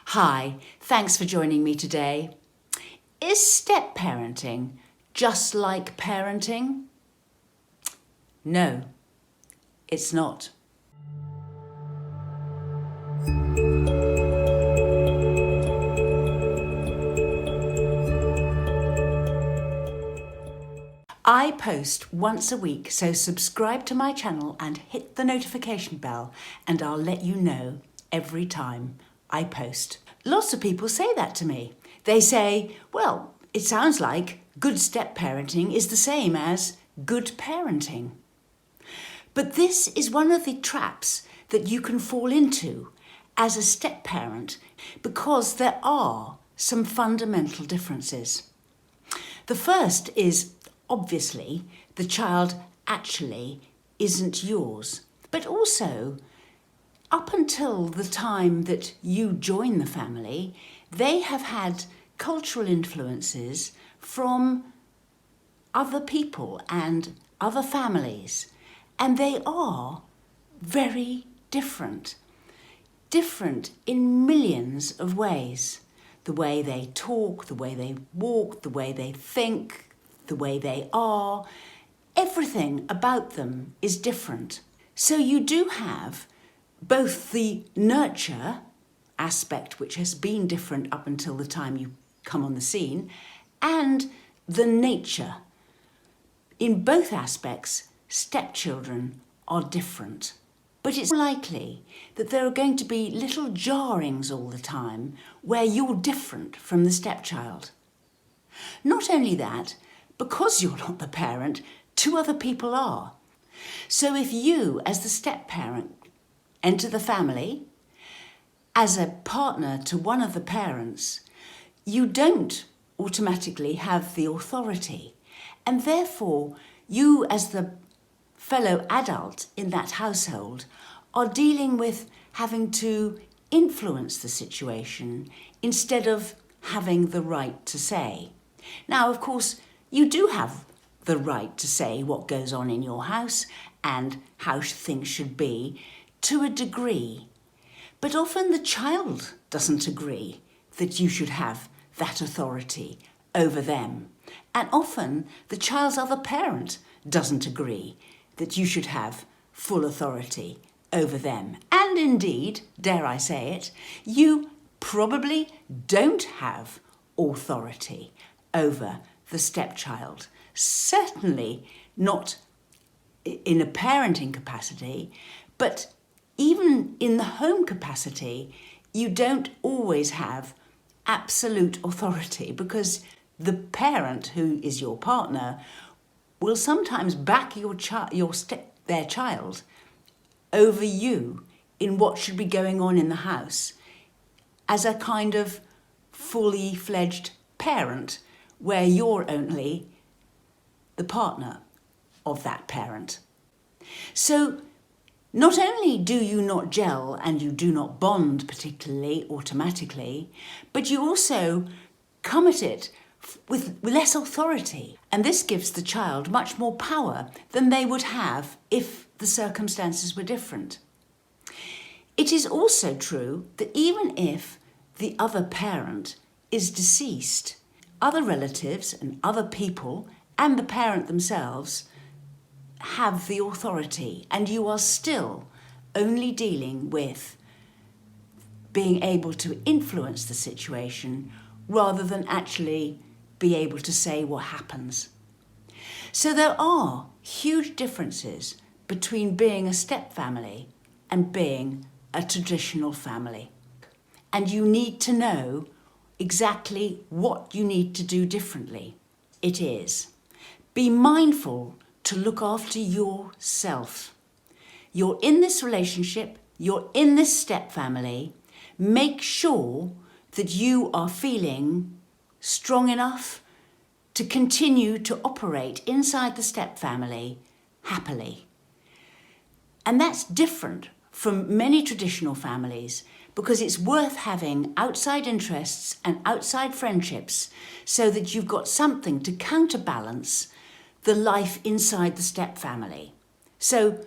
Hi, thanks for joining me today. Is step-parenting just like parenting? No, it's not. I post once a week, so subscribe to my channel and hit the notification bell and I'll let you know every time I post. Lots of people say that to me. They say, well, it sounds like good step-parenting is the same as good parenting. But this is one of the traps that you can fall into as a step-parent because there are some fundamental differences. The first is, obviously, the child actually isn't yours, but also up until the time that you join the family, they have had cultural influences from other people and other families, and they are very different. Different in millions of ways. The way they talk, the way they walk, the way they think, the way they are, everything about them is different. So you do have both the nurture aspect, which has been different up until the time you come on the scene, and the nature. In both aspects, stepchildren are different. But it's likely that there are going to be little jarrings all the time where you're different from the stepchild. Not only that, because you're not the parent, two other people are. So if you, as the step-parent, enter the family as a partner to one of the parents, you don't automatically have the authority. And therefore, you as the fellow adult in that household are dealing with having to influence the situation instead of having the right to say. Now, of course, you do have the right to say what goes on in your house and how things should be to a degree. But often the child doesn't agree that you should have that authority over them. And often the child's other parent doesn't agree that you should have full authority over them. And indeed, dare I say it, you probably don't have authority over the stepchild. Certainly not in a parenting capacity, but even in the home capacity, you don't always have absolute authority because the parent who is your partner will sometimes back their child over you in what should be going on in the house as a kind of fully fledged parent where you're only the partner of that parent. So not only do you not gel and you do not bond particularly automatically, but you also come at it with less authority. And this gives the child much more power than they would have if the circumstances were different. It is also true that even if the other parent is deceased, other relatives and other people and the parent themselves have the authority, and you are still only dealing with being able to influence the situation rather than actually be able to say what happens. So there are huge differences between being a step family and being a traditional family. And you need to know exactly what you need to do differently. It is, be mindful to look after yourself. You're in this relationship, you're in this step family. Make sure that you are feeling strong enough to continue to operate inside the step family happily. And that's different from many traditional families because it's worth having outside interests and outside friendships so that you've got something to counterbalance the life inside the step family. So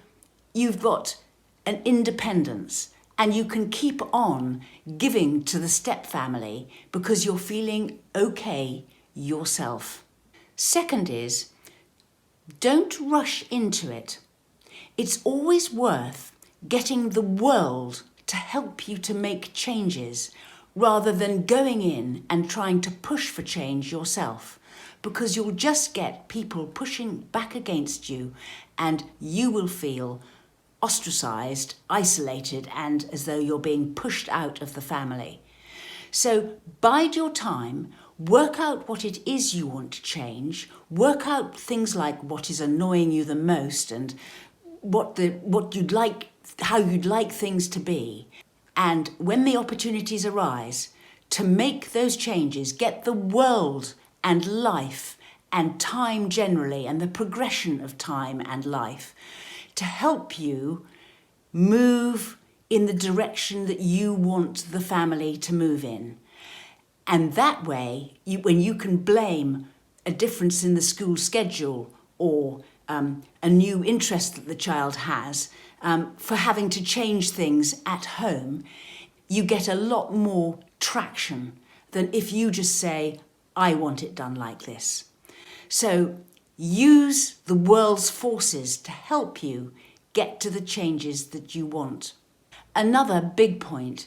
you've got an independence And you can keep on giving to the step family because you're feeling okay yourself. Second is, don't rush into it. It's always worth getting the world to help you to make changes rather than going in and trying to push for change yourself, because you'll just get people pushing back against you and you will feel ostracised, isolated, and as though you're being pushed out of the family. So bide your time, work out what it is you want to change, work out things like what is annoying you the most and what you'd like, how you'd like things to be. And when the opportunities arise to make those changes, get the world and life and time generally and the progression of time and life to help you move in the direction that you want the family to move in. And that way, when you can blame a difference in the school schedule or a new interest that the child has for having to change things at home, you get a lot more traction than if you just say, I want it done like this. So use the world's forces to help you get to the changes that you want. Another big point,